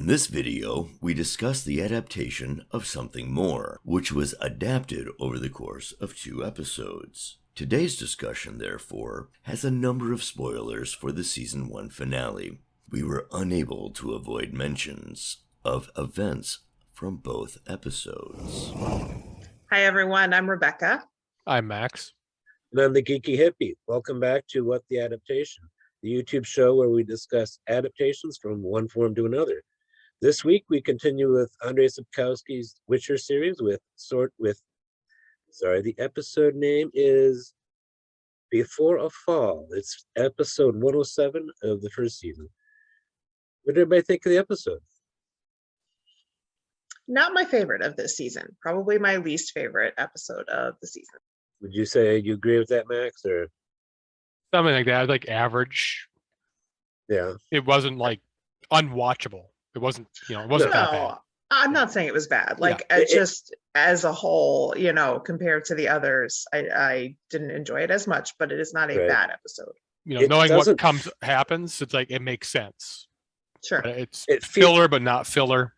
In this video, we discuss the adaptation of Something More, which was adapted over the course of 2 episodes. Today's discussion, therefore, has a number of spoilers for the Season 1 finale. We were unable to avoid mentions of events from both episodes. Hi, everyone. I'm Rebecca. I'm Max. And I'm the Geeky Hippie. Welcome back to What the Adaptation, the YouTube show where we discuss adaptations from one form to another. This week, we continue with Andrzej Sapkowski's Witcher series the episode name is Before a Fall. It's episode 107 of the first season. What did everybody think of the episode? Not my favorite of this season. Probably my least favorite episode of the season. Would you say you agree with that, Max? Or Something like that, like average. yeah, It wasn't like unwatchable. It wasn't that bad. No, I'm not saying it was bad. Like Yeah. just as a whole, compared to the others, I didn't enjoy it as much, but it is not a Right. bad episode. It Knowing doesn't- what happens, it's like it makes sense. Sure. It's It feels- filler, but not filler.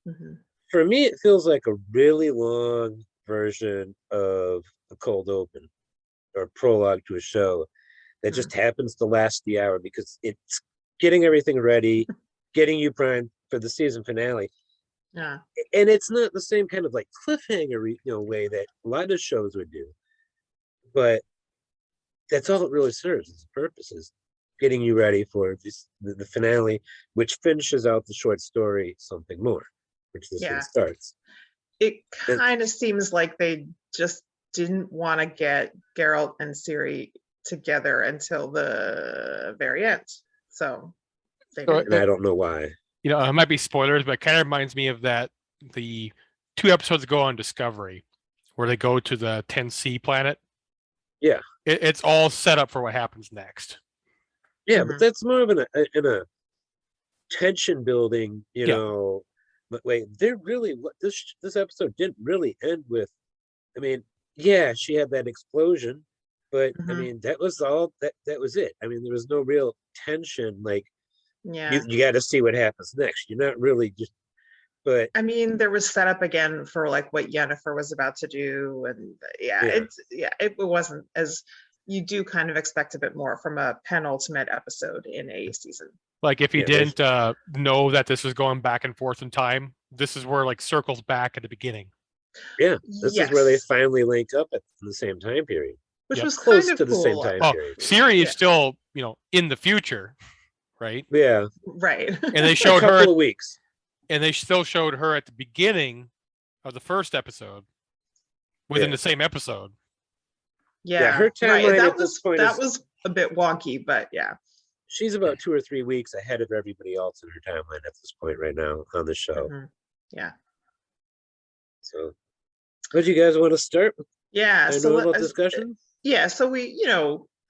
Mhm. For me, it feels like a really long version of a cold open or prologue to a show that just happens to last the hour because it's getting everything ready, getting you primed for the season finale. Yeah. And it's not the same kind of like cliffhanger, way that a lot of shows would do. But that's all it really serves. Its purpose is getting you ready for the finale, which finishes out the short story Something More, which this one starts. It kind of seems like they just didn't want to get Geralt and Ciri together until the very end. So they So didn't. And I don't know why. It might be spoilers, but it kind of reminds me of the 2 episodes ago on Discovery, where they go to the 10C planet. Yeah. It's all set up for what happens next. Yeah, Mhm. but that's more of in a tension building, But wait, this episode didn't really end with. I mean, yeah, she had that explosion, but I Mhm. mean that was all. That was it. I mean, there was no real tension. Like Yeah. you got to see what happens next. You're not really just. But I mean, there was setup again for like what Yennefer was about to do, and it wasn't as you do kind of expect a bit more from a penultimate episode in a season. Like if you Yeah, didn't know that this was going back and forth in time, this is where like circles back at the beginning. yeah, this is where they Yes. finally link up at the same time period. Which Yep. was Close kind of to the cool. same time Oh, period. Ciri Yeah. is still, in the future, right? Yeah, Right. And they a showed couple her, of weeks. and they still showed her at the beginning of the first episode within Yeah. the same episode. Yeah, her timeline right. at this point is- was a bit wonky, but yeah. She's about 2 or 3 weeks ahead of everybody else in her timeline at this point right now on the show. Mhm. Yeah. So, what do you guys want to start with? Yeah. A So normal let- discussion? yeah, so we,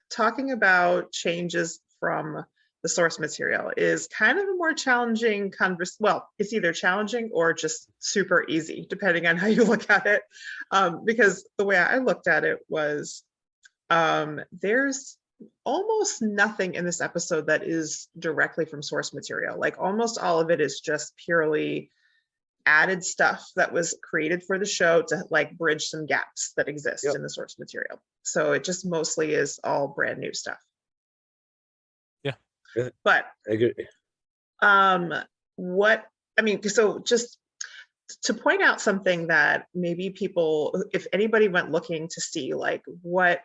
talking about changes from the source material is kind of a more challenging well, it's either challenging or just super easy, depending on how you look at it. Because the way I looked at it was there's almost nothing in this episode that is directly from source material. Like almost all of it is just purely added stuff that was created for the show to like bridge some gaps that exist Yep. in the source material. So it just mostly is all brand new stuff. Yeah. But I agree. so just to point out something that maybe people, if anybody went looking to see like what,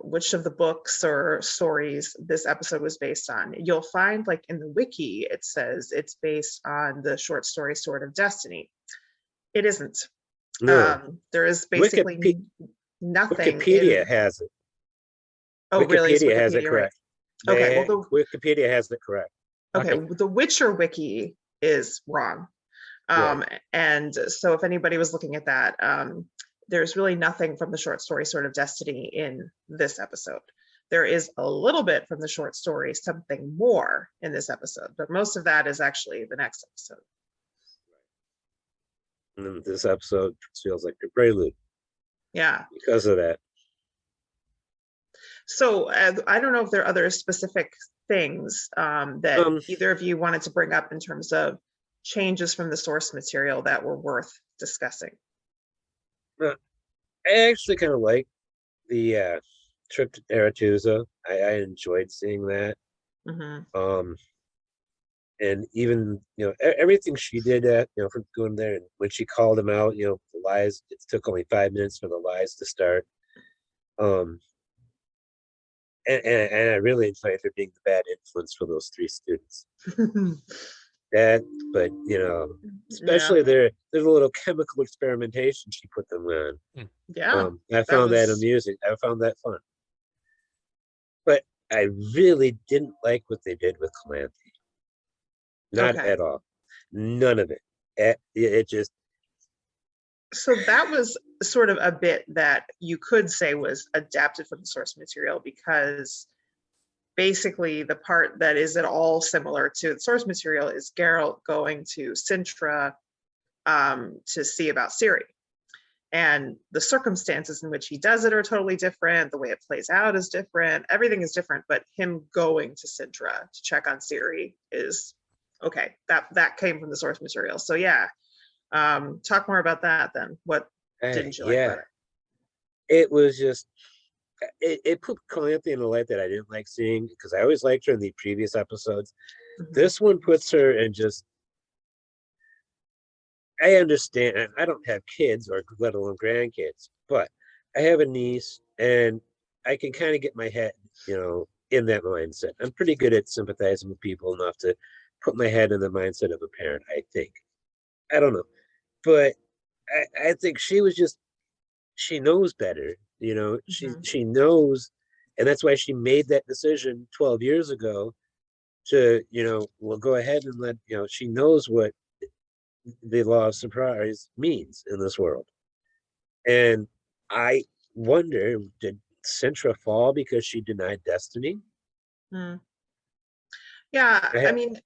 which of the books or stories this episode was based on, you'll find like in the wiki, it says it's based on the short story Sword of Destiny. It isn't. No, There is basically nothing. Wikipedia has it. Oh, really? Is Wikipedia has it Wikipedia correct. Okay, They- well, Wikipedia has it correct. Okay, the Witcher wiki is wrong. And so if anybody was looking at that, there's really nothing from the short story Sword of Destiny in this episode. There is a little bit from the short story Something More in this episode, but most of that is actually the next episode. And then this episode feels like a prelude Yeah. because of that. So I don't know if there are other specific things that either of you wanted to bring up in terms of changes from the source material that were worth discussing. I actually kind of like the trip to Aretusa. I enjoyed seeing that. Mm-hmm. And even everything she did from going there, and when she called him out, the lies, it took only 5 minutes for the lies to start. And I really enjoyed her being the bad influence for those 3 students. But especially their little chemical experimentation she put them on. Yeah, I found that amusing. I found that fun. But I really didn't like what they did with Calanthe. Not at all. None of it. It just. So that was sort of a bit that you could say was adapted from the source material, because basically the part that is at all similar to the source material is Geralt going to Cintra to see about Ciri. And the circumstances in which he does it are totally different. The way it plays out is different. Everything is different, but him going to Cintra to check on Ciri is okay. That came from the source material. So yeah, talk more about that then. What didn't you like about it? It was just, it put Calanthe in a light that I didn't like seeing, because I always liked her in the previous episodes. Mm-hmm. This one puts her in just, I understand, and I don't have kids or let alone grandkids, but I have a niece and I can kind of get my head, in that mindset. I'm pretty good at sympathizing with people enough to put my head in the mindset of a parent, I think. I don't know. But I think she was just, she knows better, Mm-hmm. she knows, and that's why she made that decision 12 years ago to, well, go ahead and let, she knows what the law of surprise means in this world. And I wonder, did Cintra fall because she denied destiny? Yeah, I mean,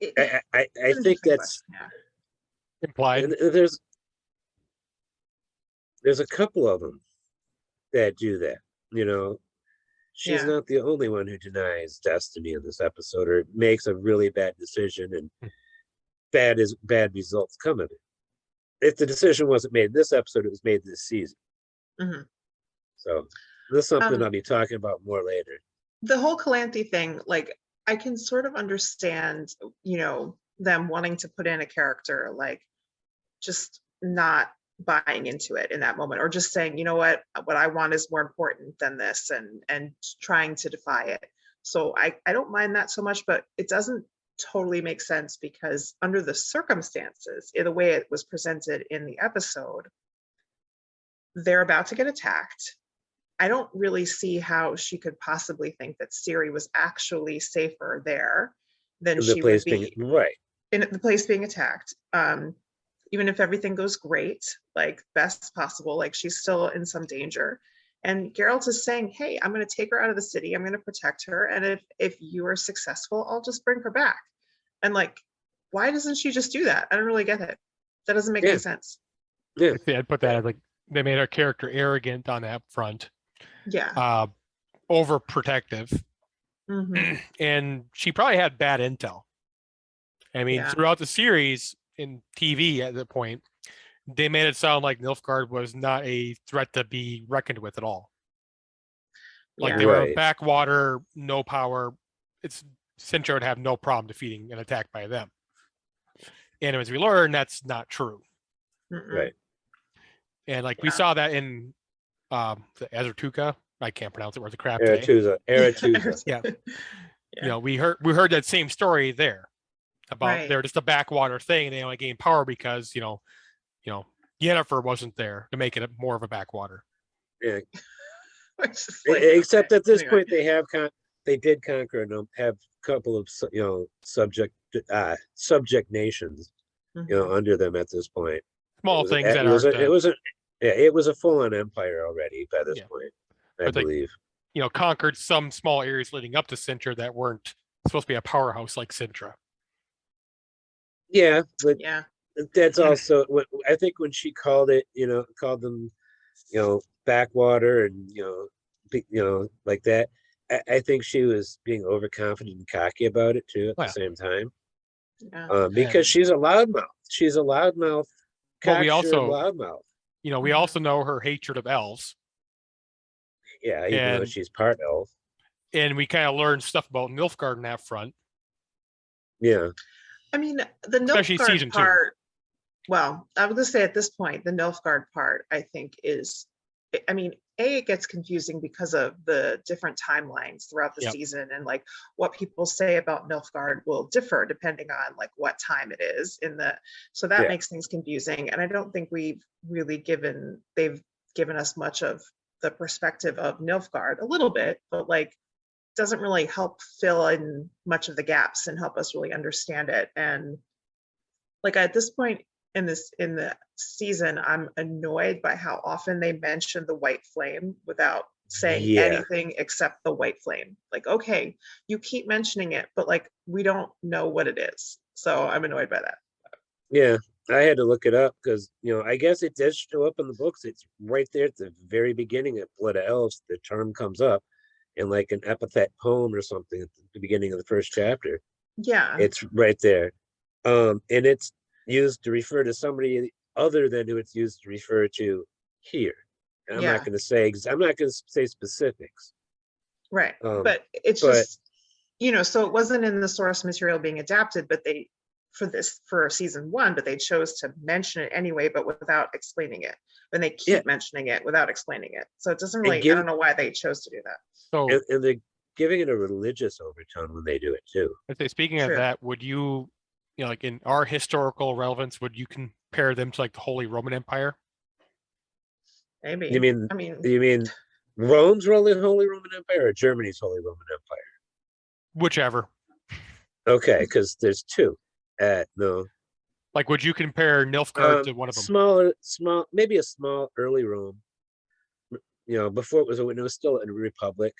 I think that's implied. There's a couple of them that do that. She's not the only one who denies destiny in this episode, or makes a really bad decision and bad results come of it. If the decision wasn't made this episode, it was made this season. Mm-hmm. So this is something I'll be talking about more later. The whole Calanthe thing, like, I can sort of understand, them wanting to put in a character, like, just not buying into it in that moment, or just saying, you know what I want is more important than this, and trying to defy it. So I don't mind that so much, but it doesn't totally make sense, because under the circumstances, in the way it was presented in the episode, they're about to get attacked. I don't really see how she could possibly think that Ciri was actually safer there than she would be in the place being attacked. Even if everything goes great, like best possible, like she's still in some danger. And Geralt is saying, hey, I'm going to take her out of the city. I'm going to protect her. And if you are successful, I'll just bring her back. And like, why doesn't she just do that? I don't really get it. That doesn't make any sense. Yeah, I'd put that as like, they made her character arrogant on that front. Yeah. Overprotective. Mm-hmm. And she probably had bad intel. I mean, throughout the series in TV at that point, they made it sound like Nilfgaard was not a threat to be reckoned with at all. Like they were backwater, no power. Cintra would have no problem defeating an attack by them. And as we learn, that's not true. Right. And like we saw that in the Azertuka. I can't pronounce it. Where's the crap Aretusa. Yeah. We heard that same story there about they're just a backwater thing, and they only gained power because Yennefer wasn't there to make it more of a backwater. Yeah. Except at this point they did conquer and have a couple of subject nations under them at this point. Small things it was a full-on empire already by this point, I believe. Conquered some small areas leading up to Cintra that weren't supposed to be a powerhouse like Cintra. Yeah, but that's also what I think when she called them, backwater and like that. I think she was being overconfident and cocky about it too at the same time. Yeah. Because she's a loudmouth. She's a loudmouth, But we cocksure also, loudmouth. we also know her hatred of elves. Yeah, even though she's part elf. And we kind of learned stuff about Nilfgaard in that front. Yeah. I mean, the Especially Nilfgaard season 2. part, well, I was going to say at this point, the Nilfgaard part, I think is, I mean, it gets confusing because of the different timelines throughout the season, and like what people say about Nilfgaard will differ depending on like what time it is in the, so that makes things confusing. And I don't think we've really they've given us much of the perspective of Nilfgaard, a little bit, but like doesn't really help fill in much of the gaps and help us really understand it. And like at this point in the season, I'm annoyed by how often they mention the white flame without saying anything except the white flame. Like, okay, you keep mentioning it, but like we don't know what it is. So I'm annoyed by that. Yeah, I had to look it up because I guess it does show up in the books. It's right there at the very beginning of Blood of Elves. The term comes up in like an epithet poem or something at the beginning of the first chapter. Yeah, it's right there, and it's used to refer to somebody other than who it's used to refer to here. And I'm not going to say specifics. Right, but it's just so it wasn't in the source material being adapted, but they for season 1, but they chose to mention it anyway, but without explaining it. And they keep mentioning it without explaining it. So it doesn't really. I don't know why they chose to do that. So and they're giving it a religious overtone when they do it too. Speaking of that, would you, like in our historical relevance, would you compare them to like the Holy Roman Empire? Maybe. You mean Rome's Holy Roman Empire or Germany's Holy Roman Empire? Whichever. Okay, because there's 2. No. Like, would you compare Nilfgaard to one of them? Small, maybe a small early Rome. Before it was still a republic,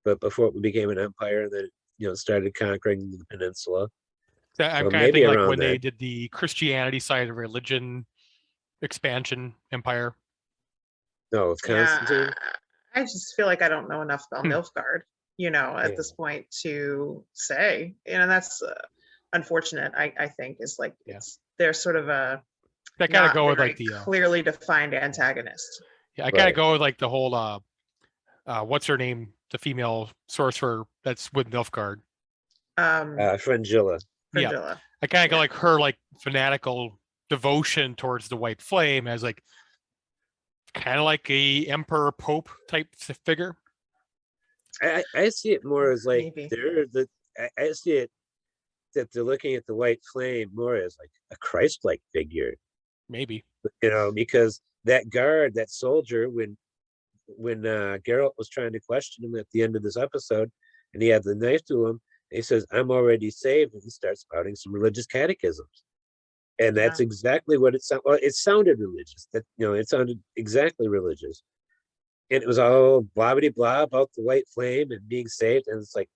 but before it became an empire, then started conquering the peninsula. I'm kind of thinking like when they did the Christianity side of religion expansion empire. No, it's Constantine. I just feel like I don't know enough about Nilfgaard, at this point to say, that's unfortunate. I think is like they're sort of a that kind of go with like the clearly defined antagonist. Yeah, I kind of go with like the whole what's her name, the female sorcerer that's with Nilfgaard. Fringilla. Yeah, I kind of go like her like fanatical devotion towards the white flame as like kind of like a emperor pope type figure. I see it more as like Maybe. I see it that they're looking at the white flame more as like a Christ-like figure. Maybe. Because that guard, that soldier, when Geralt was trying to question him at the end of this episode, and he had the knife to him, he says, "I'm already saved," and he starts spouting some religious catechisms. And that's exactly what it sounded. Well, it sounded religious. That it sounded exactly religious, and it was all blah blah blah about the white flame and being saved. And it's like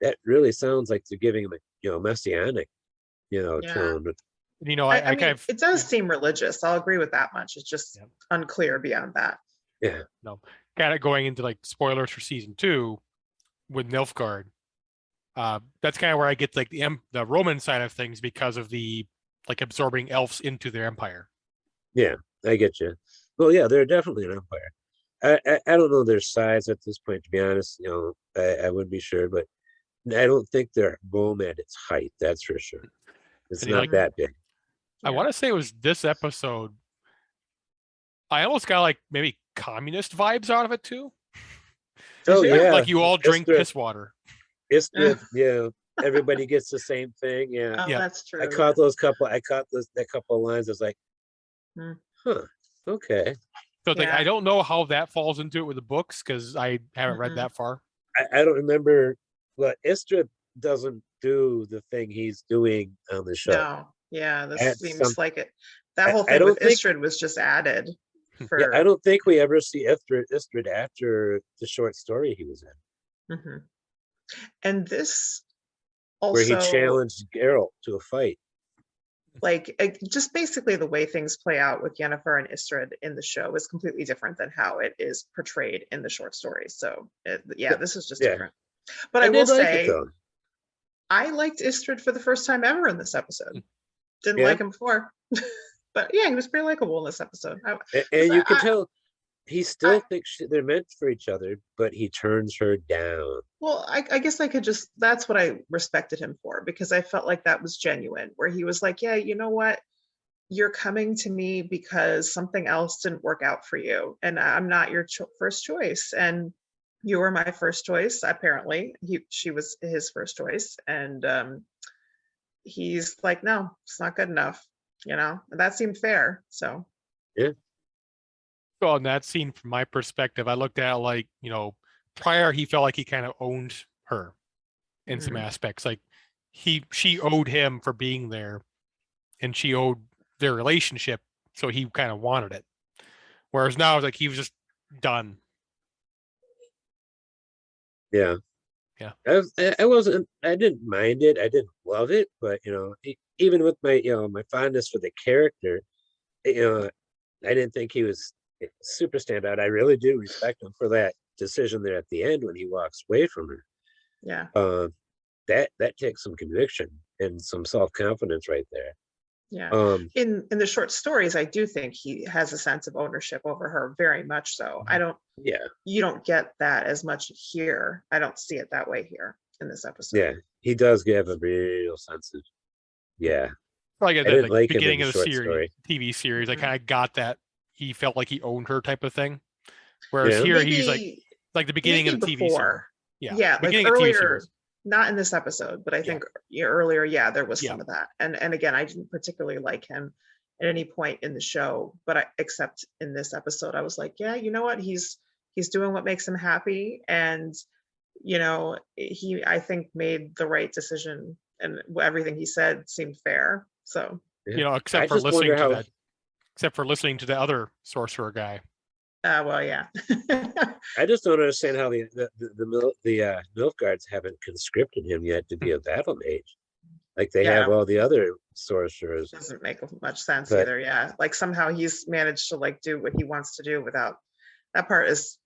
that really sounds like they're giving him a messianic, tone. I mean, it does seem religious. I'll agree with that much. It's just unclear beyond that. Yeah. No, kind of going into like spoilers for season 2 with Nilfgaard. That's kind of where I get like the Roman side of things because of the like absorbing elves into their empire. Yeah, I get you. Well, yeah, they're definitely an empire. I don't know their size at this point, to be honest. I wouldn't be sure, but I don't think they're Rome at its height. That's for sure. It's not that big. I want to say it was this episode. I almost got like maybe communist vibes out of it too. Oh yeah, like you all drink piss water. Yeah. Everybody gets the same thing. Yeah, that's true. I caught that couple of lines. I was like, okay. So it's like I don't know how that falls into it with the books because I haven't read that far. I don't remember. But Istra doesn't do the thing he's doing on the show. No, this seems like it. That whole thing with Istrid was just added. I don't think we ever see Istrid after the short story he was in. Mm-hmm. And this also where he challenged Geralt to a fight. just basically the way things play out with Yennefer and Istrid in the show is completely different than how it is portrayed in the short stories. So this is just different. But I will say, I liked Istrid for the first time ever in this episode. Didn't like him before, but yeah, he was pretty likable in this episode. And you can tell he still thinks they're meant for each other, but he turns her down. Well, I guess I could that's what I respected him for, because I felt like that was genuine, where he was like, yeah, you know what? You're coming to me because something else didn't work out for you, and I'm not your first choice. And you were my first choice. Apparently, she was his first choice. And he's like, no, it's not good enough. And that seemed fair. So, yeah. So in that scene, from my perspective, I looked at like, prior, he felt like he kind of owned her in some aspects. Like she owed him for being there, and she owed their relationship. So he kind of wanted it. Whereas now it's like he was just done. Yeah. Yeah. I didn't mind it. I didn't love it, but even with my, my fondness for the character, I didn't think he was super standout. I really do respect him for that decision there at the end when he walks away from her. Yeah. That takes some conviction and some self-confidence right there. Yeah. In the short stories, I do think he has a sense of ownership over her, very much so. You don't get that as much here. I don't see it that way here in this episode. Yeah, he does give a real sense of, Like at the beginning of the series, TV series, I kind of got that he felt like he owned her type of thing. Whereas here he's like the beginning of the TV series. Yeah, like earlier, not in this episode, but I think earlier, there was some of that. And again, I didn't particularly like him at any point in the show, but except in this episode, I was like, yeah, you know what? He's doing what makes him happy. And, he, I think, made the right decision, and everything he said seemed fair. So, except for listening to the other sorcerer guy. Well, yeah. I just don't understand how the Nilfgaards haven't conscripted him yet to be a battle mage, like they have all the other sorcerers. Doesn't make much sense either. Yeah, like somehow he's managed to do what he wants to do without. That part is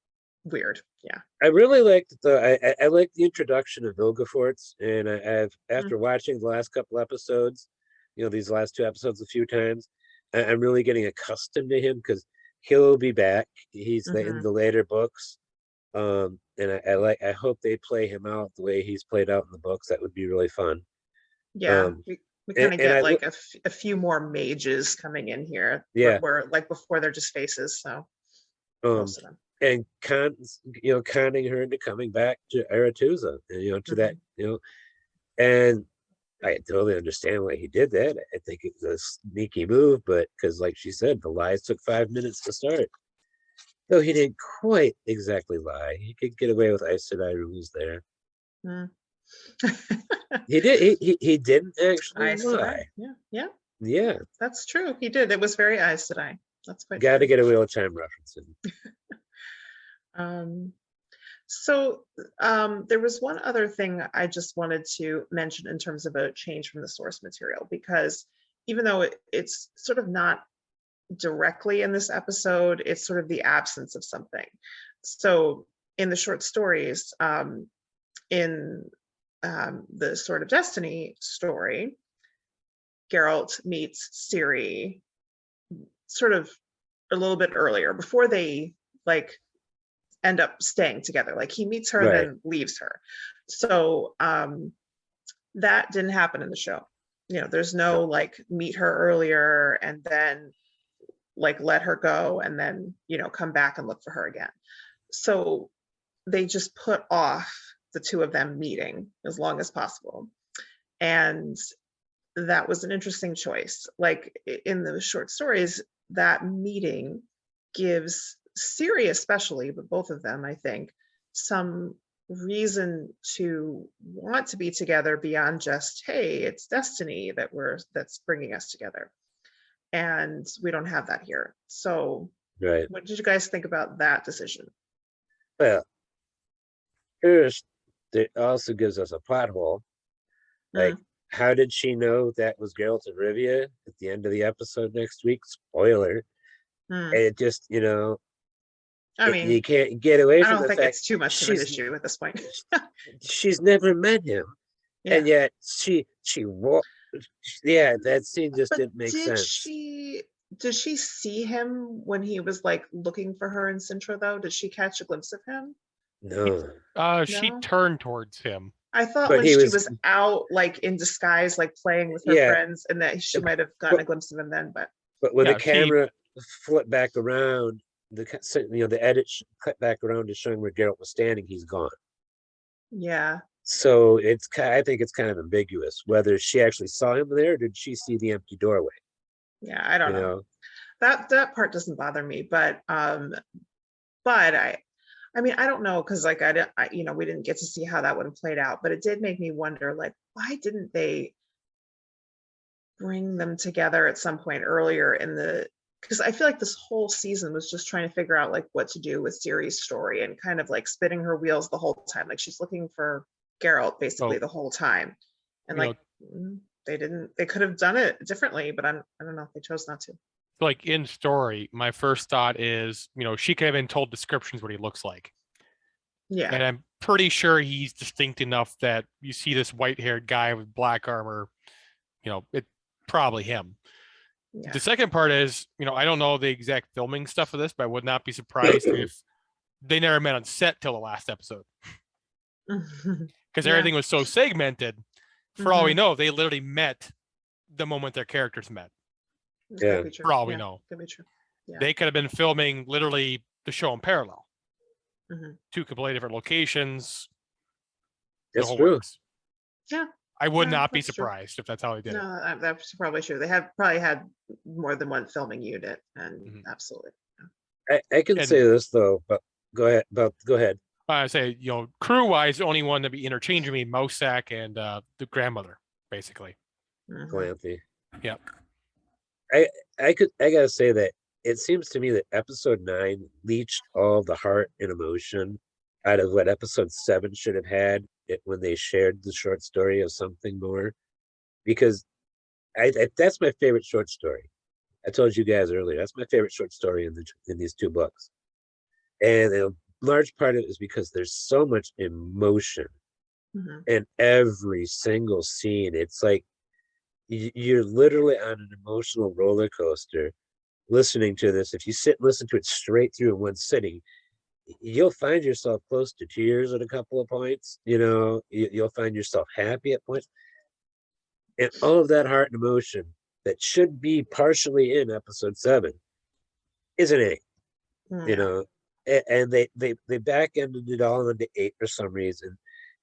weird. Yeah, I really liked I liked the introduction of Vilgefortz, and I've after watching the last couple episodes, these last 2 episodes a few times, I'm really getting accustomed to him because he'll be back. He's in the later books, and I hope they play him out the way he's played out in the books. That would be really fun. Yeah, we kind of get like a few more mages coming in here. Yeah, where like before they're just faces. So most of them. And conning her into coming back to Aretusa, to that, and I totally understand why he did that. I think it was a sneaky move, but because, like she said, the lies took 5 minutes to start. Though he didn't quite exactly lie. He could get away with Aes Sedai rules there. He did. He didn't actually lie. Yeah. That's true. He did. It was very Aes Sedai. That's quite. Got to get a Wheel of Time reference in. So there was one other thing I just wanted to mention in terms of a change from the source material, because even though it's sort of not directly in this episode, it's sort of the absence of something. So in the short stories, in the Sword of Destiny story, Geralt meets Ciri sort of a little bit earlier, before they end up staying together. Like he meets her and then leaves her. So that didn't happen in the show. There's no meet her earlier and then let her go and then come back and look for her again. So they just put off the two of them meeting as long as possible. And that was an interesting choice. Like in the short stories, that meeting gives Ciri especially, but both of them, I think, some reason to want to be together beyond just, hey, it's destiny that's bringing us together. And we don't have that here. So what did you guys think about that decision? Well, first, it also gives us a plot hole. Like how did she know that was Geralt of Rivia at the end of the episode next week? Spoiler. Hmm. And it just, you know, I mean, you can't get away I from don't the think fact it's too much of an issue at this point. she's never met him. Yeah. And yet yeah, that scene just But didn't make sense. Did she see him when he was like looking for her in Cintra though? Did she catch a glimpse of him? No. She No? turned towards him. I thought But when he she was- was out like in disguise, like playing with her Yeah. friends, and that she might have gotten a glimpse of him then, but But when Yeah, the camera flipped back around, the edit cut back around to showing where Geralt was standing, he's gone. yeah. So I think it's kind of ambiguous whether she actually saw him there or did she see the empty doorway? Yeah, I don't You know. know? That part doesn't bother me, but I mean, I don't know, because like you know, we didn't get to see how that would have played out, but it did make me wonder, like, why didn't they bring them together at some point earlier in the, because I feel like this whole season was just trying to figure out like what to do with Ciri's story and kind of like spinning her wheels the whole time. Like she's looking for Geralt basically the whole time. And like they could have done it differently, but I don't know if they chose not to. Like in story, my first thought is, she could have been told descriptions what he looks like. Yeah. And I'm pretty sure he's distinct enough that you see this white-haired guy with black armor, it's probably him. Yeah. The second part is, I don't know the exact filming stuff of this, but I would not be surprised if they never met on set till the last episode. Because everything was so segmented. For all we know, they literally met the moment their characters met. Yeah. For all we know. Could be true. Yeah. They could have been filming literally the show in parallel. Mhm. Two completely different locations. That's true. works. Yeah. I would Yeah, not be that's true. surprised if that's how they did it. No, that's probably true. They have probably had more than one filming unit, and absolutely. I can say this though, but go ahead. I say, crew-wise, the only one to be interchangeably Mosak and the grandmother, basically. Mhm. Galanthe. Yep. I gotta say that it seems to me that episode 9 leached all the heart and emotion out of what episode 7 should have had when they shared the short story of Something More, because that's my favorite short story. I told you guys earlier, that's my favorite short story in these two books. And a large part of it is because there's so much emotion in every single scene. It's like you're literally on an emotional roller coaster listening to this. If you sit and listen to it straight through in one sitting, you'll find yourself close to tears at a couple of points. You'll find yourself happy at points. And all of that heart and emotion that should be partially in episode 7 isn't it. And they back-ended it all into 8 for some reason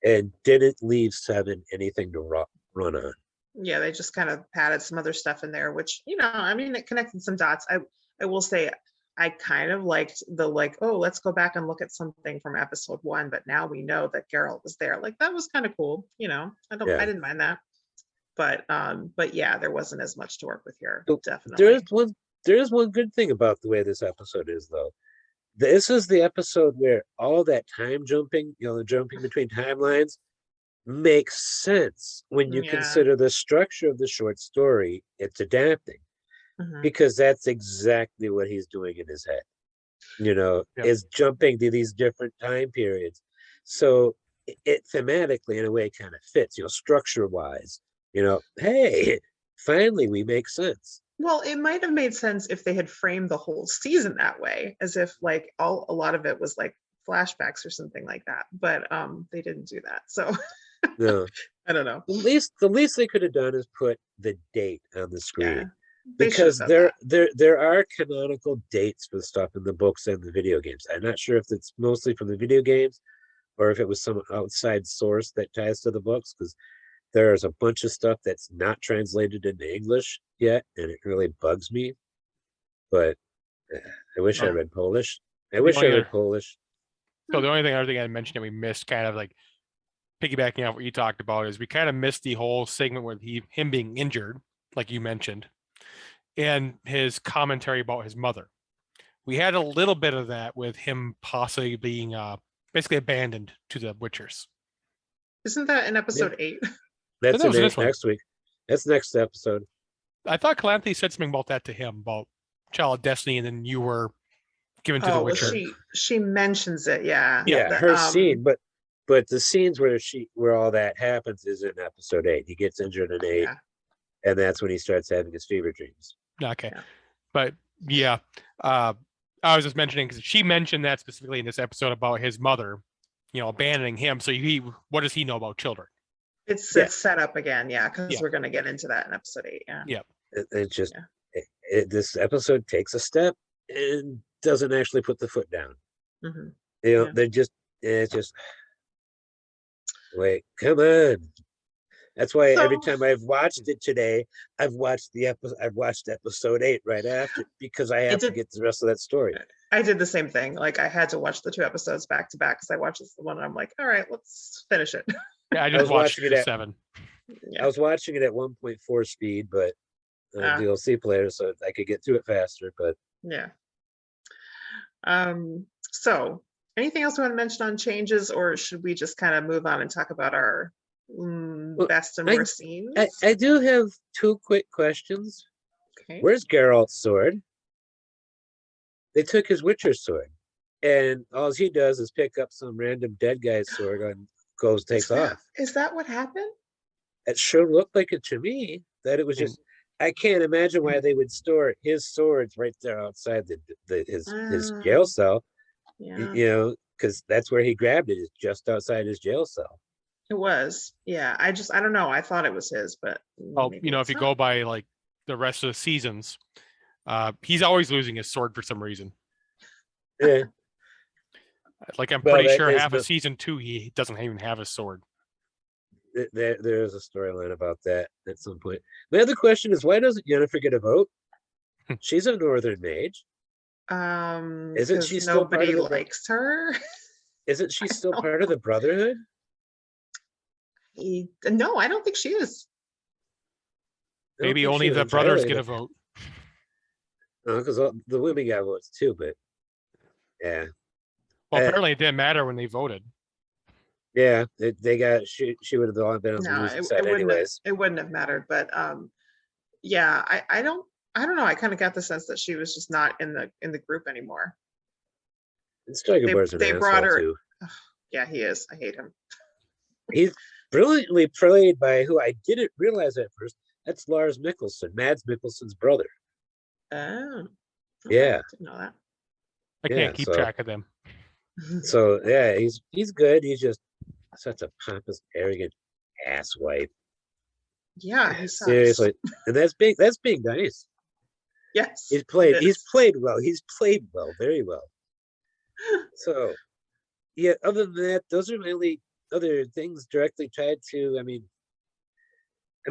and didn't leave 7 anything to run on. Yeah, they just kind of padded some other stuff in there, which, I mean, it connected some dots. I will say I kind of liked the let's go back and look at something from episode 1, but now we know that Geralt was there. Like that was kind of cool. I didn't mind that. But yeah, there wasn't as much to work with here. Definitely. There is one good thing about the way this episode is though. This is the episode where all that time jumping, the jumping between timelines makes sense when you consider the structure of the short story it's adapting, because that's exactly what he's doing in his head, is jumping to these different time periods. So it thematically in a way kind of fits, structure wise, hey, finally we make sense. Well, it might have made sense if they had framed the whole season that way, as if like a lot of it was like flashbacks or something like that, but they didn't do that. So no. I don't know. The least they could have done is put the date on the screen, because there are canonical dates for stuff in the books and the video games. I'm not sure if it's mostly from the video games or if it was some outside source that ties to the books, because there's a bunch of stuff that's not translated into English yet, and it really bugs me. But I wish I read Polish. I wish I read Polish. So the only other thing I mentioned that we missed, kind of like piggybacking off what you talked about, is we kind of missed the whole segment with him being injured, like you mentioned, and his commentary about his mother. We had a little bit of that with him possibly being basically abandoned to the Witchers. Isn't that in episode 8? That's That was in this one. next week. That's next episode. I thought Calanthe said something about that to him about Child of Destiny, and then you were given to the Oh, well, Witcher. she mentions it, yeah. Yeah, The, her scene, but the scenes where all that happens is in episode 8. He gets injured in 8, yeah. and that's when he starts having his fever dreams. Okay, Yeah. but yeah, I was just mentioning because she mentioned that specifically in this episode about his mother, abandoning him. So what does he know about children? It's set up again, yeah, because we're going to get into that in episode 8. Yeah. Yeah. It's just this episode takes a step and doesn't actually put the foot down. Mm-hmm. They're just it's just wait, come on. That's why every time I've watched it today, I've watched episode 8 right after, because I have to get the rest of that story. I did the same thing. Like, I had to watch the 2 episodes back to back because I watched this one and I'm like, all right, let's finish it. Yeah, I just watched it at 7. Yeah. I was watching it at 1.4 speed, but DLC player, so I could get through it faster. But yeah. So anything else we want to mention on changes, or should we just kind of move on and talk about our best and worst scenes? I do have 2 quick questions. Okay. Where's Geralt's sword? They took his Witcher sword, and all he does is pick up some random dead guy's sword and takes off. Is that what happened? It sure looked like it to me. That it was just. I can't imagine why they would store his swords right there outside his jail cell. Yeah. Because that's where he grabbed it, is just outside his jail cell. It was. Yeah. I don't know. I thought it was his, but if you go by like the rest of the seasons, he's always losing his sword for some reason. Yeah. Like, I'm pretty sure half of season 2 he doesn't even have his sword. There's a storyline about that at some point. My other question is, why doesn't Yennefer get a vote? She's a northern mage. Isn't she still nobody likes her? Isn't she still part of the Brotherhood? No, I don't think she is. Maybe only the brothers get a vote. No, because the women got votes too, but yeah. Well, apparently it didn't matter when they voted. Yeah, they got she would have all been on the losing side anyways. It wouldn't have mattered, but yeah, I don't know. I kind of got the sense that she was just not in the group anymore. They brought her. Too. Yeah, he is. I hate him. He's brilliantly played by who I didn't realize at first. That's Lars Mikkelsen, Mads Mikkelsen's brother. Oh. Yeah. I didn't know that. I can't keep track of them. So yeah, he's good. He's just such a pompous, arrogant asswipe. Yeah, he sucks. Seriously, and that's being nice. Yes, he's played well. He's played well, very well. So, yeah. Other than that, those are really other things directly tied to. I mean,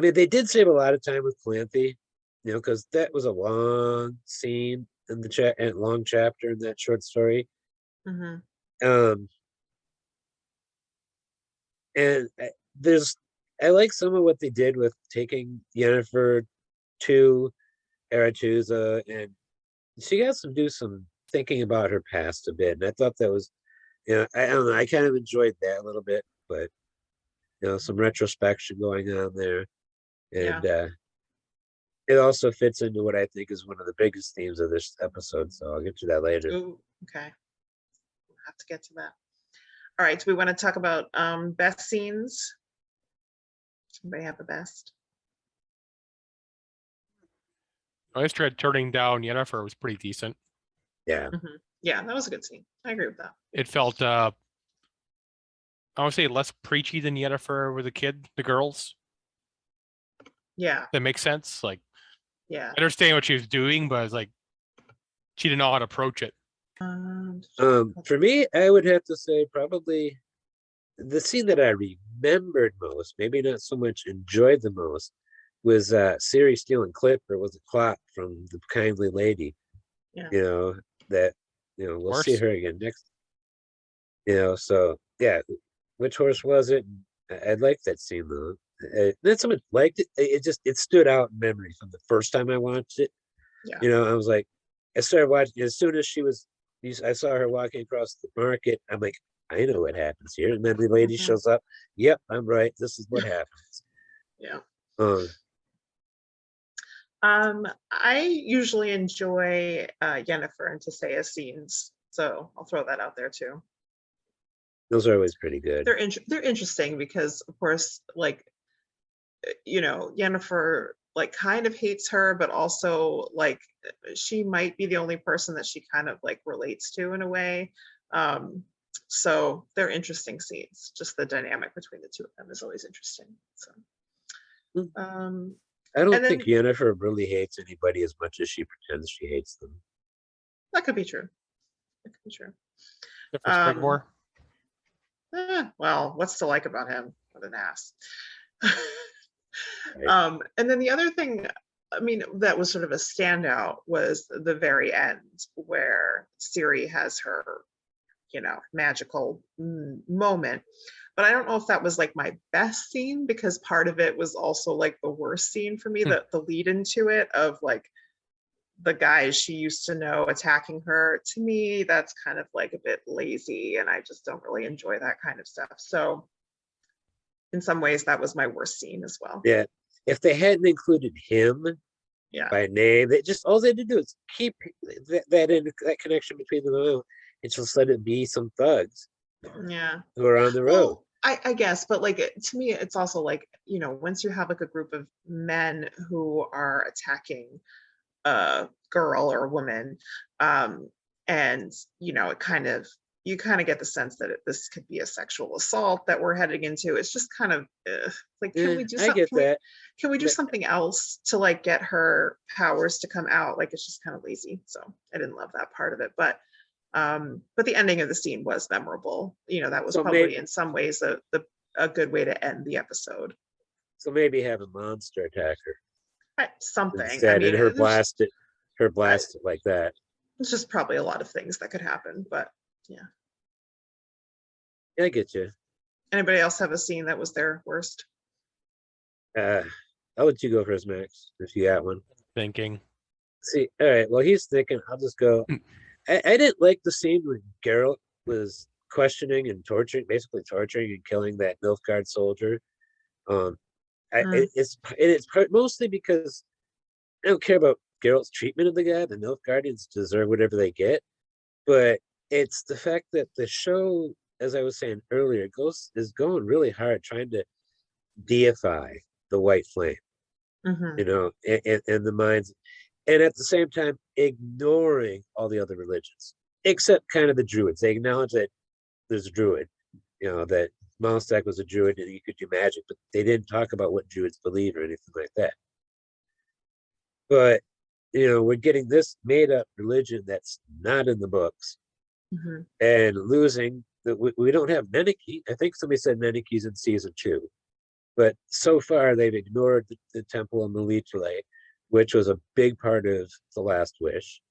they did save a lot of time with Calanthe, because that was a long scene in the long chapter in that short story. Mm-hmm. And I like some of what they did with taking Yennefer to Aretuza, and she got to do some thinking about her past a bit. And I thought that was, I don't know, I kind of enjoyed that a little bit, but some retrospection going on there, and it also fits into what I think is one of the biggest themes of this episode. So I'll get to that later. Ooh, okay. We'll have to get to that. All right, do we want to talk about best scenes? Somebody have the best? I tried turning down Yennefer. Was pretty decent. Yeah. Mm-hmm. Yeah, that was a good scene. I agree with that. It felt, I would say, less preachy than Yennefer with the girls. Yeah. That makes sense. Like, yeah, I understand what she was doing, but it's like she didn't know how to approach it. For me, I would have to say probably the scene that I remembered most, maybe not so much enjoyed the most, was Ciri stealing Clip, or was it Clop from The Kindly Lady? Yeah. We'll see her again next. So yeah, which horse was it? I liked that scene though. Not so much liked it. It stood out in memory from the first time I watched it. Yeah. I was like, I started watching as soon as I saw her walking across the market. I'm like, I know what happens here. And then the lady shows up. Yep, I'm right. This is what happens. Yeah. Um, I usually enjoy Yennefer and Tissa's scenes, so I'll throw that out there too. those are always pretty good. They're interesting because, of course, like, you know, Yennefer like kind of hates her, but also like she might be the only person that she kind of like relates to in a way. So they're interesting scenes. Just the dynamic between the two of them is always interesting. So, I don't and then think Yennefer really hates anybody as much as she pretends she hates them. that could be true. That could be true. Different Springmore. Well, what's to like about him? What an ass. Right. And then the other thing, I mean, that was sort of a standout was the very end where Ciri has her, you know, magical moment. But I don't know if that was like my best scene, because part of it was also like the worst scene for me, the lead into it of like the guys she used to know attacking her. To me, that's kind of like a bit lazy, and I just don't really enjoy that kind of stuff. So in some ways, that was my worst scene as well. Yeah. If they hadn't included him by name, they just all they had to do is keep that connection between them and just let it be some thugs. Yeah. Who are on the road. Well, I guess, but like to me, it's also like, you know, once you have like a group of men who are attacking a girl or a woman, and you know, you kind of get the sense that this could be a sexual assault that we're heading into. It's just kind of like, can we do something? I get that. Can we do something else to like get her powers to come out? Like, it's just kind of lazy. So I didn't love that part of it, but the ending of the scene was memorable. You know, that was probably in some ways a good way to end the episode. So maybe have a monster attack her. Something. Instead, I mean, and her blast it like that. It's just probably a lot of things that could happen, but yeah. I get you. Anybody else have a scene that was their worst? I'll let you go first, Max, if you got one. Thinking. See, all right. Well, he's thinking. I'll just go. I didn't like the scene when Geralt was questioning and basically torturing and killing that Nilfgaard soldier. It's mostly because I don't care about Geralt's treatment of the guy. The Nilfgaardians deserve whatever they get, but it's the fact that the show, as I was saying earlier, is going really hard trying to deify the White Flame, you know, in the minds, and at the same time ignoring all the other religions, except kind of the Druids. They acknowledge that there's a Druid, you know, that Malstak was a Druid and you could do magic, but they didn't talk about what Druids believe or anything like that. But, you know, we're getting this made up religion that's not in the books and losing that. We don't have Meniki. I think somebody said Meniki's in season 2, but so far they've ignored the Temple of Melitele, which was a big part of The Last Wish,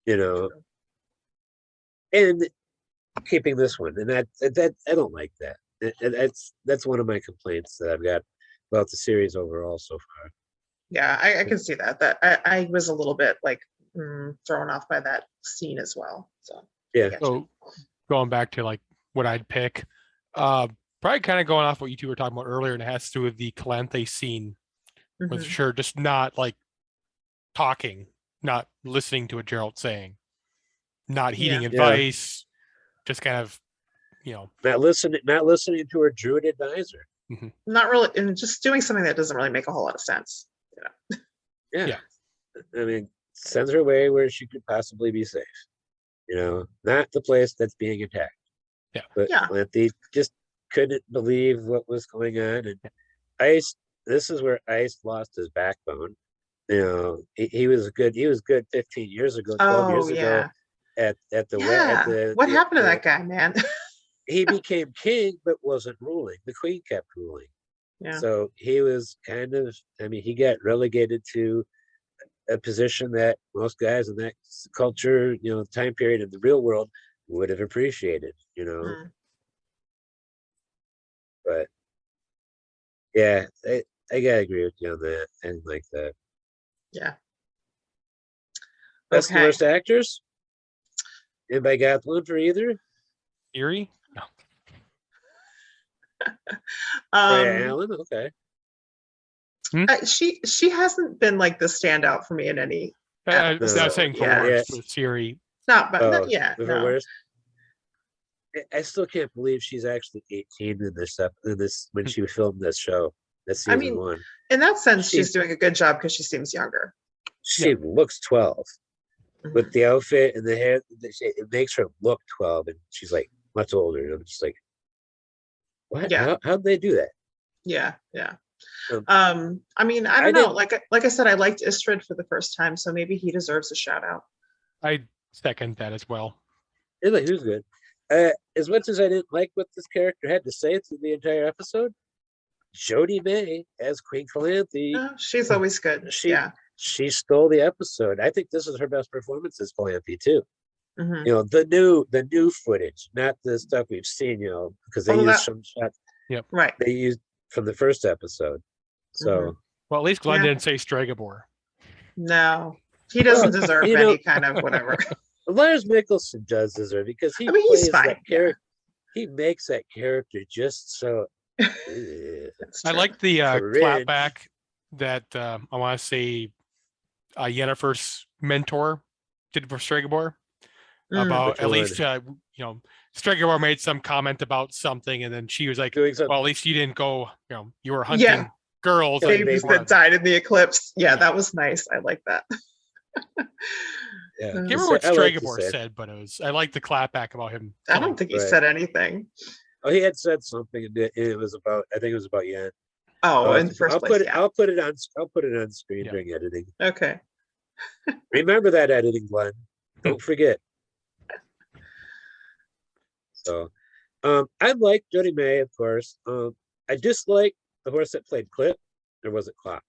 you know, and keeping this one. And that I don't like that. That's one of my complaints that I've got about the series overall so far. Yeah, I can see that I was a little bit like thrown off by that scene as well. So yeah. So going back to like what I'd pick, probably kind of going off what you two were talking about earlier, and it has to do with the Calanthe scene. With sure, just not like talking, not listening to what Gerald's saying, not heeding advice, just kind of, you know, not listening to her Druid advisor. Not really, and just doing something that doesn't really make a whole lot of sense. You know? Yeah. I mean, sends her away where she could possibly be safe. You know, not the place that's being attacked. Yeah. But Calanthe just couldn't believe what was going on, and Ice. This is where Ice lost his backbone. You know, he was good 15 years ago, 12 years ago at the what happened to that guy, man? He became king but wasn't ruling. The queen kept ruling. Yeah. So he was kind of, I mean, he got relegated to a position that most guys in that culture, you know, time period in the real world would have appreciated, you know. But yeah, I gotta agree with you on that. I didn't like that. Yeah. Best and worst actors? Anybody got one for either? Eerie? No. Alan, okay. She hasn't been like the standout for me in any I was episode. saying for Yeah. worse with Siri. Not yet. For No. worse. I still can't believe she's actually 18 in this when she filmed this show. That's season 1. In that sense, she's doing a good job because she seems younger. She looks 12 with the outfit and the hair. It makes her look 12, and she's like much older. I'm just like, what? Yeah. How'd they do that? Yeah. I mean, I don't know. Like I said, I liked Istrid for the first time, so maybe he deserves a shout out. I second that as well. He was good. As much as I didn't like what this character had to say through the entire episode, Jodie May as Queen Calanthe. Oh, she's always good. She stole the episode. I think this is her best performance as Calanthe too. Mm-hmm. You know, the new footage, not the stuff we've seen. You know, because they used some shots. Yep. Right. They used from the first episode. So well, at least Glenn didn't say Stregobor. No, he doesn't deserve any kind of whatever. Lars Mikkelsen does deserve because he plays that character. He makes that character just so. I like the clapback that I want to say Yennefer's mentor did for Stregobor about at least Stregobor made some comment about something, and then she was like, well, at least you didn't go, you were hunting girls. Babies that died in the eclipse. Yeah, that was nice. I like that. I can't remember what Stregobor said, but I like the clapback about him. I don't think he said anything. Oh, he had said something. It was about. I think it was about Yen. Oh, in the first place. I'll put it on screen during editing. Okay. Remember that editing, Glenn. Don't forget. So, I like Jodie May, of course. I dislike the horse that played Clip, or was it Clop?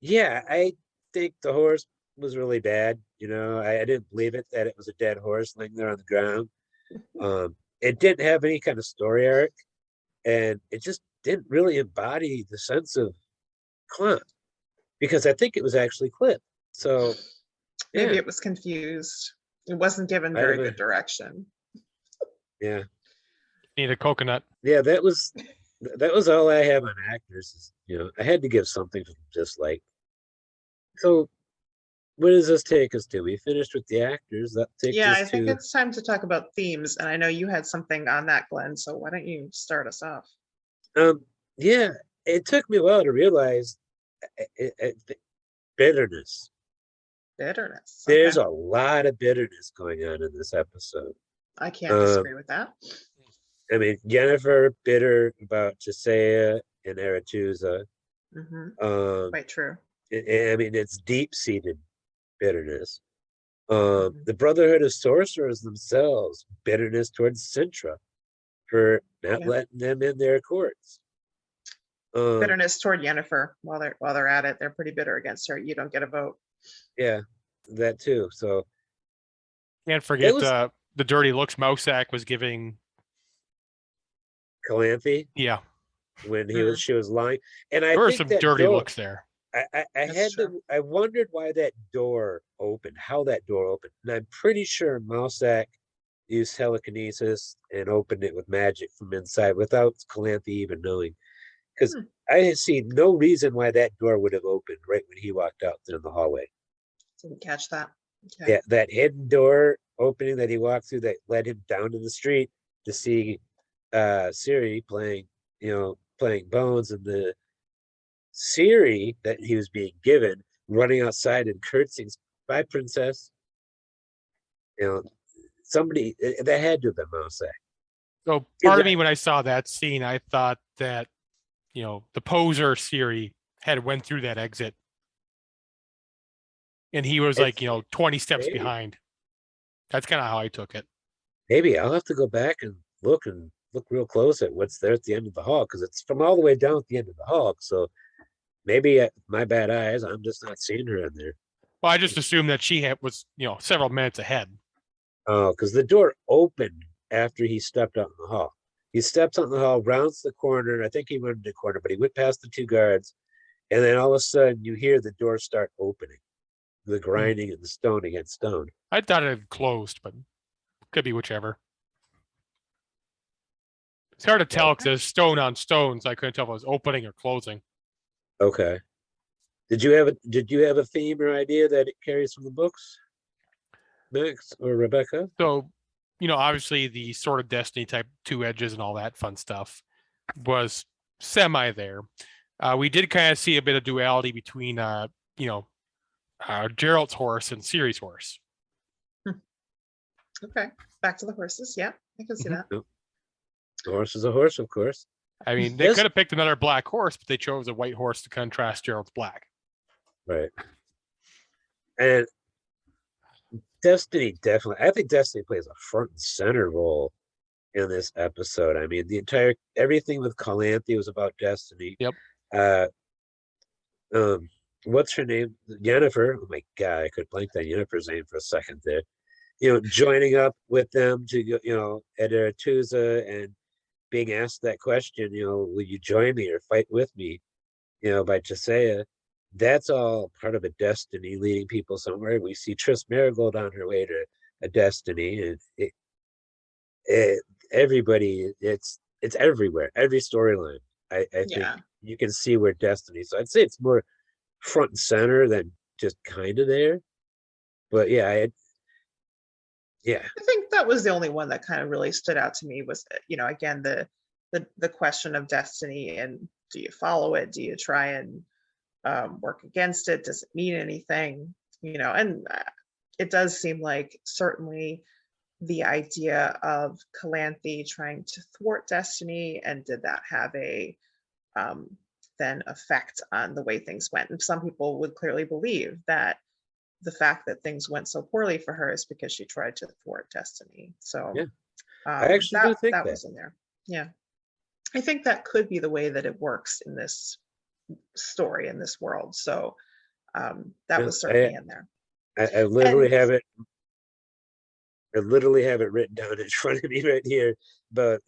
Yeah, I think the horse was really bad. You know, I didn't believe it that it was a dead horse laying there on the ground. It didn't have any kind of story arc, and it just didn't really embody the sense of Clop, because I think it was actually Clip. So maybe it was confused. It wasn't given very good direction. Yeah. Need a coconut. Yeah, that was all I have on actors. I had to give something from dislike. So where does this take us to? We finished with the actors. That takes us I think it's time to talk about themes. And I know you had something on that, Glenn. So why don't you start us off? Yeah, it took me a while to realize bitterness. Bitterness. There's a lot of bitterness going on in this episode. I can't disagree with that. I mean, Yennefer bitter about Chisea and Aretusa. Quite true. I mean, it's deep-seated bitterness. The Brotherhood of Sorcerers themselves, bitterness towards Cintra for not letting them in their courts. Bitterness toward Yennefer while they're at it. They're pretty bitter against her. You don't get a vote. Yeah, that too. So can't forget the dirty looks Mousak was giving Calanthe. Yeah, when she was lying, and there were some dirty looks there. I wondered why that door opened, how that door opened, and I'm pretty sure Mousak used telekinesis and opened it with magic from inside without Calanthe even knowing, because I see no reason why that door would have opened right when he walked out in the hallway. Didn't catch that. Okay. Yeah, that hidden door opening that he walked through that led him down to the street to see Ciri playing Bones, and the Ciri that he was being given running outside and curtsying, "Bye, princess." Somebody that had to have been Mousak. So part of me, when I saw that scene, I thought that the poser Ciri had went through that exit, and he was 20 steps behind. That's kind of how I took it. Maybe I'll have to go back and look real close at what's there at the end of the hall, because it's from all the way down at the end of the hall. So maybe my bad eyes, I'm just not seeing her in there. Well, I just assumed that she was several minutes ahead. Oh, because the door opened after he stepped out in the hall. He steps out in the hall, rounds the corner. I think he went into the corner, but he went past the two guards, and then all of a sudden you hear the door start opening, the grinding and the stone against stone. I thought it had closed, but could be whichever. It's hard to tell because there's stone on stone, so I couldn't tell if it was opening or closing. Okay. Did you have a theme or idea that it carries from the books, Max or Rebecca? So, obviously the Sword of Destiny type 2 edges and all that fun stuff was semi there. We did kind of see a bit of duality between, Gerald's horse and Ciri's horse. Okay, back to the horses. Yeah, I can see Mhm. that. A horse is a horse, of course. I mean, they Yes. could have picked another black horse, but they chose a white horse to contrast Gerald's black. Right. And Destiny definitely, I think Destiny plays a front and center role in this episode. I mean, everything with Calanthe was about Destiny. Yep. What's her name? Yennefer. Oh my God, I could blank that Yennefer's name for a second there. Joining up with them to at Aretusa and being asked that question, will you join me or fight with me? By Tisea. That's all part of a destiny leading people somewhere. We see Triss Marigold on her way to a destiny, and everybody, it's everywhere, every storyline. I think you can see where destiny. So I'd say it's more front and center than just kind of there. But yeah, I think that was the only one that kind of really stood out to me was, again, the question of destiny, and do you follow it? Do you try and work against it? Does it mean anything? And it does seem like certainly the idea of Calanthe trying to thwart destiny, and did that have a then effect on the way things went? And some people would clearly believe that the fact that things went so poorly for her is because she tried to thwart destiny. So yeah, I actually do think that was in there. Yeah, I think that could be the way that it works in this story, in this world. So that was certainly in there. I literally have it. I literally have it written down in front of me right here. But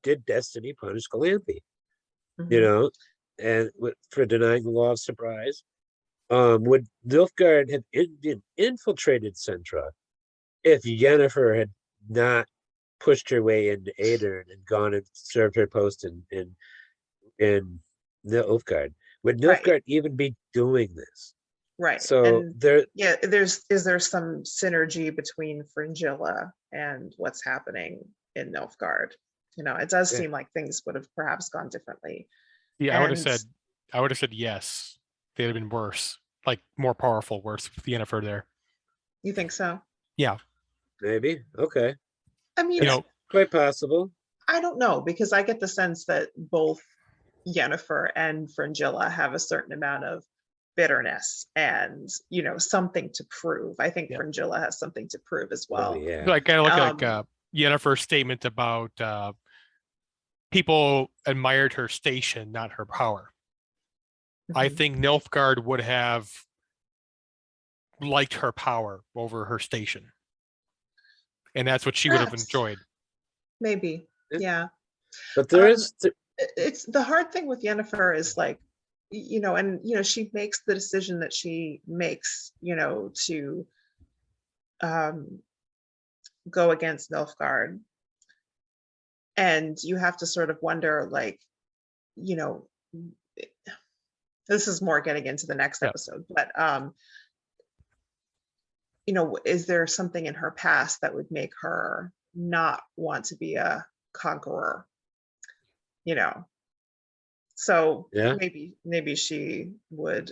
did Destiny punish Calanthe? Mm-hmm. And for denying the law of surprise? Would Nilfgaard have infiltrated Cintra if Yennefer had not pushed her way into Aedirn and gone and served her post in Nilfgaard? Would Nilfgaard even be doing this? Right. So is there some synergy between Fringilla and what's happening in Nilfgaard? It does seem like things would have perhaps gone differently. Yeah, I would have said yes. They'd have been worse, like more powerful, worse with Yennefer there. You think so? Yeah. Maybe. Okay. I mean, quite possible. I don't know, because I get the sense that both Yennefer and Fringilla have a certain amount of bitterness and something to prove. I think Fringilla has something to prove as well. Oh, yeah. I kind of look like Yennefer's statement about people admired her station, not her power. Mm-hmm. I think Nilfgaard would have liked her power over her station, and that's what she would have enjoyed. Maybe, yeah. But there is. It's the hard thing with Yennefer is like, she makes the decision that she makes, to go against Nilfgaard, and you have to sort of wonder, like, this is more getting into the next episode, but is there something in her past that would make her not want to be a conqueror? So maybe she would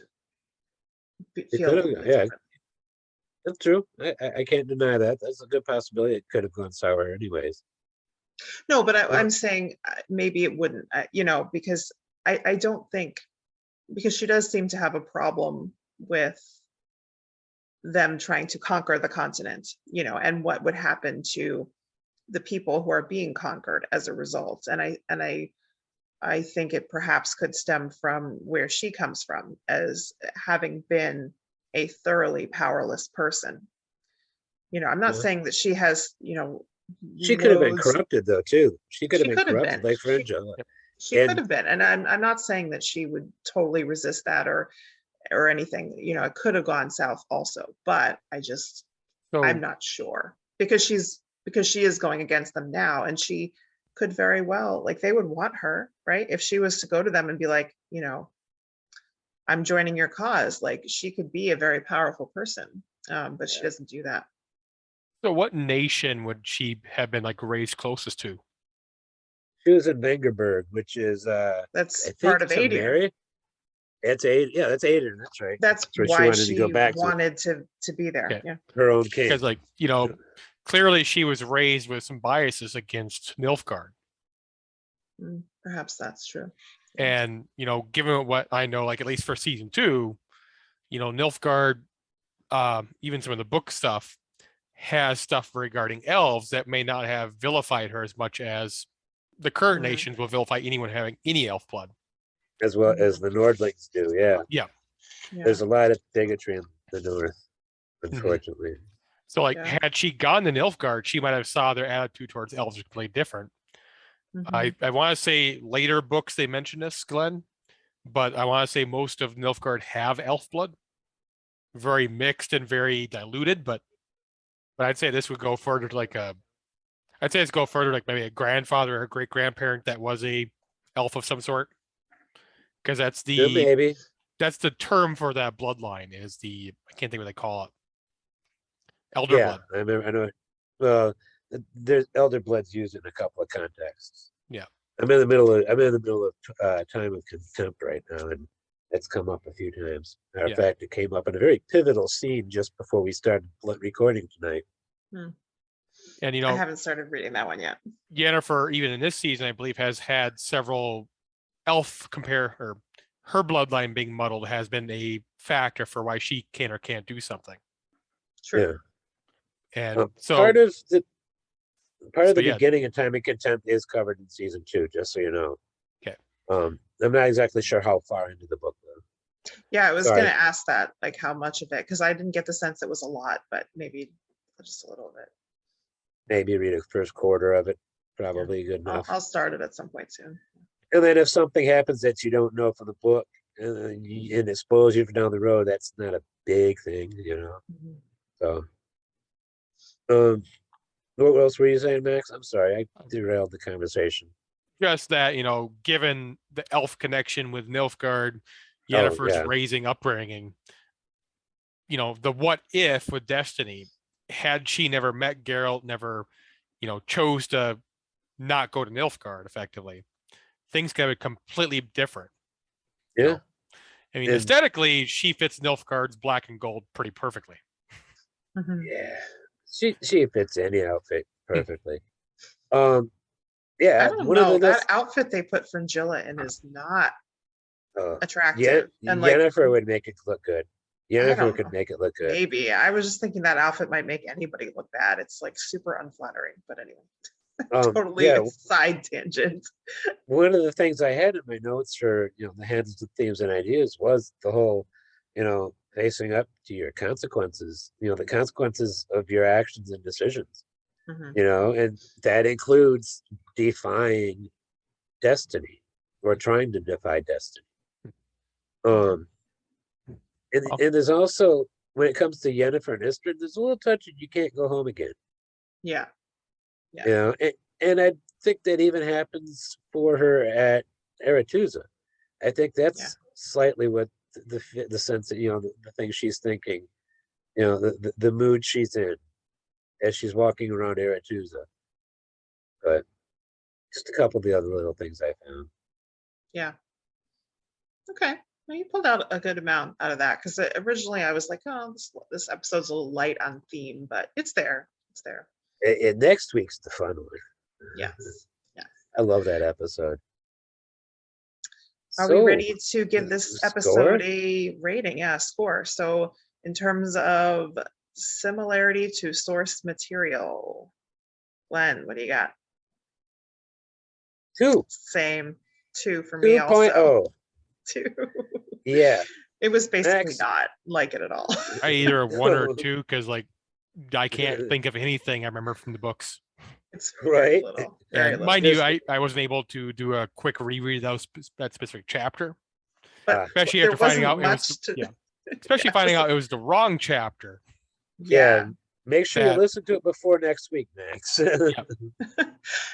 feel different. That's true. I can't deny that. That's a good possibility. It could have gone sour anyways. No, but I'm saying maybe it wouldn't, because I don't think, because she does seem to have a problem with them trying to conquer the continent, and what would happen to the people who are being conquered as a result. And I think it perhaps could stem from where she comes from, as having been a thoroughly powerless person. I'm not saying that she has, she could have been corrupted though too. She could have been corrupted like Fringilla. She could have been, and I'm not saying that she would totally resist that or anything. It could have gone south also, but I'm not sure, because she is going against them now, and she could very well, like, they would want her, right? If she was to go to them and be like, I'm joining your cause. Like, she could be a very powerful person, but she doesn't do that. So what nation would she have been like raised closest to? She was in Vengerberg, which is That's I think part of Adir. Samaria. It's Adir. That's Adir. That's right. That's where why she wanted to go back wanted to be there. Okay. Yeah. her own king. Because like, clearly she was raised with some biases against Nilfgaard. Perhaps that's true. And, given what I know, like at least for season 2, Nilfgaard, even some of the book stuff, has stuff regarding elves that may not have vilified her as much as the current nations will vilify anyone having any elf blood. As well as the Nordlings do, yeah. Yeah. There's a lot of bigotry in the North, unfortunately. So, like, had she gone to Nilfgaard, she might have saw their attitude towards elves completely different. I want to say later books they mention this, Glenn, but I want to say most of Nilfgaard have elf blood, very mixed and very diluted. But I'd say this would go further to like maybe a grandfather or a great grandparent that was a elf of some sort, because that's that's the term for that bloodline. Is I can't think what they call it. Elder blood. I know. Well, there's elder blood's used in a couple of contexts. Yeah. I'm in the middle of time of contempt right now, and it's come up a few times. Matter of fact, it came up in a very pivotal scene just before we started recording tonight. And I haven't started reading that one yet. Yennefer, even in this season, I believe, has had several elf her bloodline being muddled has been a factor for why she can or can't do something. True. Yeah. And so part of the beginning of Time and Contempt is covered in season 2, just so you know. Okay. I'm not exactly sure how far into the book though. Yeah, I was going to ask that, like how much of it, because I didn't get the sense it was a lot, but maybe just a little bit. Maybe read a first quarter of it, probably good enough. I'll start it at some point soon. And then if something happens that you don't know from the book and it spoils you for down the road, that's not a big thing, So, what else were you saying, Max? I'm sorry, I derailed the conversation. Just that, given the elf connection with Nilfgaard, Yennefer's raising upbringing, the what if with Destiny, had she never met Geralt, never, chose to not go to Nilfgaard effectively, things could have been completely different. Yeah. I mean, aesthetically, she fits Nilfgaard's black and gold pretty perfectly. Yeah. She fits any outfit perfectly. I don't know. That outfit they put Fringilla in is not attractive. And Yennefer would make it look good. Yennefer could make it look good. Maybe. I was just thinking that outfit might make anybody look bad. It's like super unflattering. But anyway, totally a side tangent. One of the things I had in my notes for the hands of themes and ideas was the whole, facing up to your consequences, the consequences of your actions and decisions, and that includes defying destiny or trying to defy destiny. And there's also, when it comes to Yennefer and Istrid, there's a little touch of you can't go home again. Yeah. And I think that even happens for her at Aretuza. I think that's slightly what the sense that the thing she's thinking, the mood she's in as she's walking around Aretuza. But just a couple of the other little things I found. Yeah. Okay. Well, you pulled out a good amount out of that, because originally I was like, oh, this episode's a little light on theme, but it's there. It's there. And next week's the fun one. Yes. I love that episode. Are we ready to give this episode a rating? Yeah, score. So in terms of similarity to source material, Glenn, what do you got? 2. Same. 2 for me also. 2.0. 2. Yeah. It was basically not like it at all. I either a 1 or 2, because I can't think of anything I remember from the books. It's very little. Very little. Mind you, I wasn't able to do a quick reread of that specific chapter, but especially after finding out it was finding out it was the wrong chapter. Yeah. Make sure you that listen to it before next week, Max.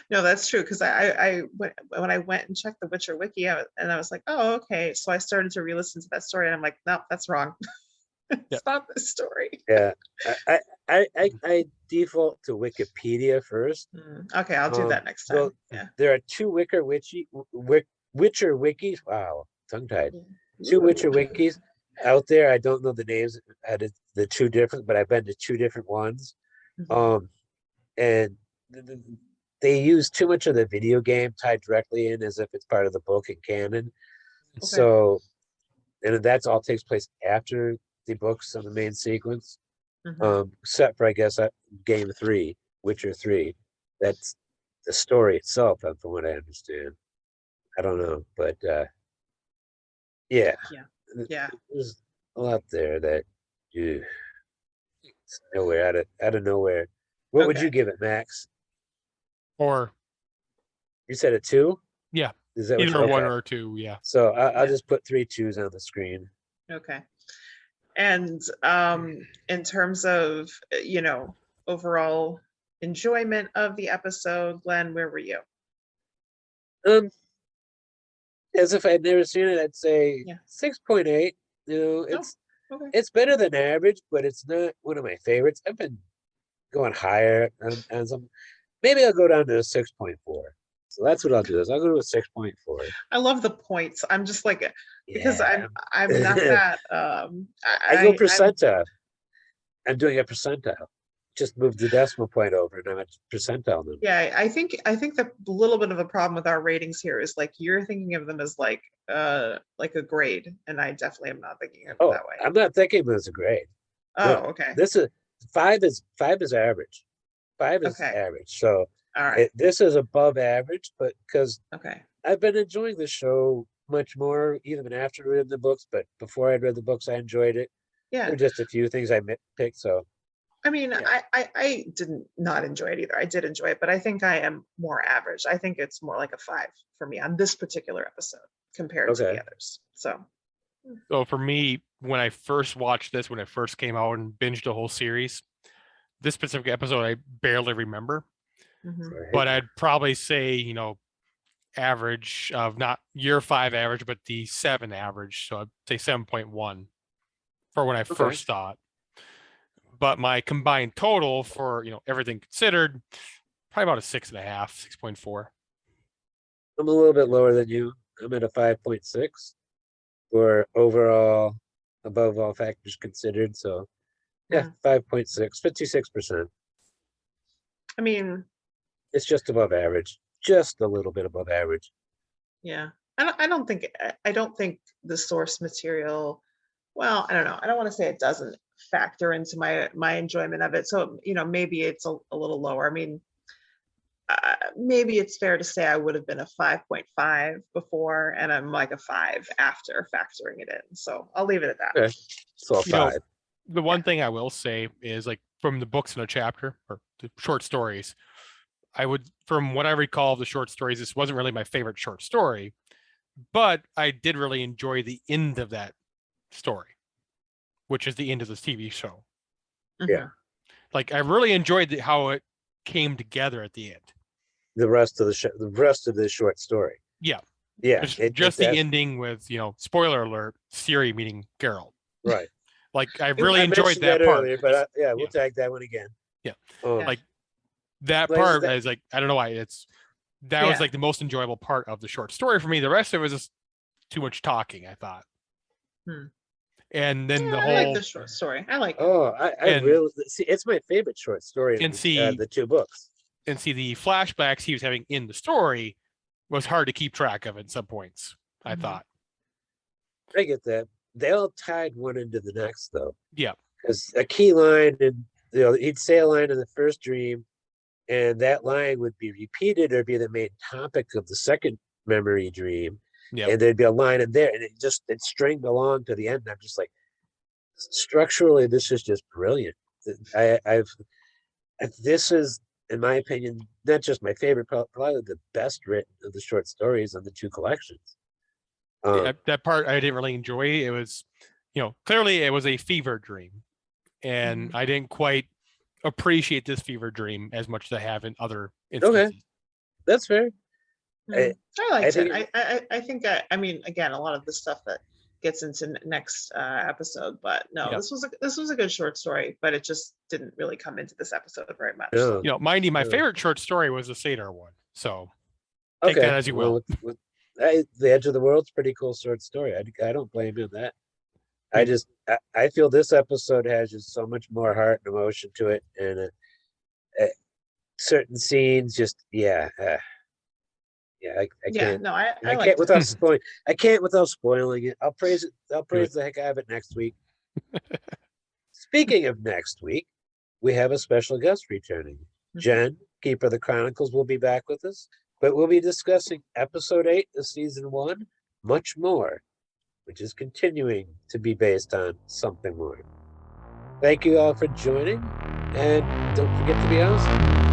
No, that's true. Because I when I went and checked the Witcher wiki out, and I was like, oh, okay. So I started to re-listen to that story, and I'm like, no, that's wrong. Yeah. It's not this story. Yeah, I default to Wikipedia first. Okay, I'll do that next time. Well, Yeah. there are two Witcher wikis. Wow, tongue-tied. Two Ooh. Witcher wikis out there. I don't know the names of the two different, but I've been to two different ones. Mhm. And they use too much of the video game tied directly in as if it's part of the book and canon. Okay. So, and that's all takes place after the books of the main sequence. Mhm. Except for I guess game 3, Witcher 3. That's the story itself, from what I understand. I don't know, but yeah, Yeah. there's a lot there that it's nowhere out of nowhere. What would Okay. you give it, Max? or You said a 2? yeah, Is that what either you, one okay? or two. Yeah. So I'll Yeah. just put 3 2s on the screen. Okay. And in terms of overall enjoyment of the episode, Glenn, where were you? As if I'd never seen it, I'd say Yeah. 6.8. You know, Okay. it's better than average, but it's not one of my favorites. I've been going higher on some. Maybe I'll go down to a 6.4. So that's what I'll do. Is I'll go to a 6.4. I love the points. I'm just like, because Yeah. I'm not that I go percentile. I'm doing a percentile. Just move the decimal point over, and I'm at percentile now. Yeah, I think the little bit of a problem with our ratings here is like you're thinking of them as like a grade, and I definitely am not thinking of it that way. I'm not thinking of it as a grade. Oh, okay. This is 5 is average. 5 is Okay. average. So All right. this is above average, but because Okay. I've been enjoying the show much more, even after reading the books. But before I'd read the books, I enjoyed it. There Yeah. were just a few things I picked. So I mean, yeah. I didn't not enjoy it either. I did enjoy it, but I think I am more average. I think it's more like a 5 for me on this particular episode compared to the others. So for me, when I first watched this, when it first came out and binged the whole series, this specific episode I barely remember, but I'd probably say, average of not year 5 average, but the 7 average. So I'd say 7.1 for when I first saw it. But my combined total for, everything considered, probably about a 6.5, 6.4. I'm a little bit lower than you. I'm at a 5.6 for overall, above all factors considered. So yeah, 5.6, 56%. I mean, it's just above average, just a little bit above average. Yeah, I don't think the source material. Well, I don't know. I don't want to say it doesn't factor into my enjoyment of it. So maybe it's a little lower. I mean, maybe it's fair to say I would have been a 5.5 before, and I'm like a 5 after factoring it in. So I'll leave it at that. Okay. So a 5. The one thing I will say is, like, from the books in a chapter or the short stories, from what I recall of the short stories, this wasn't really my favorite short story, but I did really enjoy the end of that story, which is the end of this TV show. Yeah. Like, I really enjoyed how it came together at the end. The rest of the short story. Yeah. Yeah. Just the ending with, spoiler alert, Ciri meeting Geralt. Right. Like, I really enjoyed that part. Earlier, but we'll tag that one again. Yeah. Oh. Like, that part is like, I don't know why that was like the most enjoyable part of the short story for me. The rest of it was just too much talking, I thought. And then I like the short story. I like it. Oh, I really see. It's my favorite short story. And the 2 books. And see, the flashbacks he was having in the story was hard to keep track of at some points, I thought. I get that. They all tied one into the next, though. Yeah. Because a key line, and he'd say a line in the first dream, and that line would be repeated or be the main topic of the second memory dream. Yep. And there'd be a line in there, and it stringed along to the end. And I'm just like, structurally, this is just brilliant. This is, in my opinion, not just my favorite, probably the best written of the short stories on the 2 collections. That part I didn't really enjoy. It was, clearly it was a fever dream, and I didn't quite appreciate this fever dream as much as I have in other instances. Okay, that's fair. I liked think it. I think I mean, again, a lot of the stuff that gets into next episode, but no, Yeah. this was a good short story, but it just didn't really come into this episode very much. No. You know, mind you, my Yeah. favorite short story was the Seder one. So take that as you will. The Edge of the World's pretty cool short story. I don't blame you on that. I feel this episode has just so much more heart and emotion to it, and certain scenes just I can't. No, I I liked can't it. without spoiling. I can't without spoiling it. I'll praise it. I'll praise the heck out of it next week. Speaking of next week, we have a special guest returning. Jen, Keeper of the Chronicles, will be back with us, but we'll be discussing episode 8 of season 1, Much More, which is continuing to be based on something more. Thank you all for joining, and don't forget to be awesome.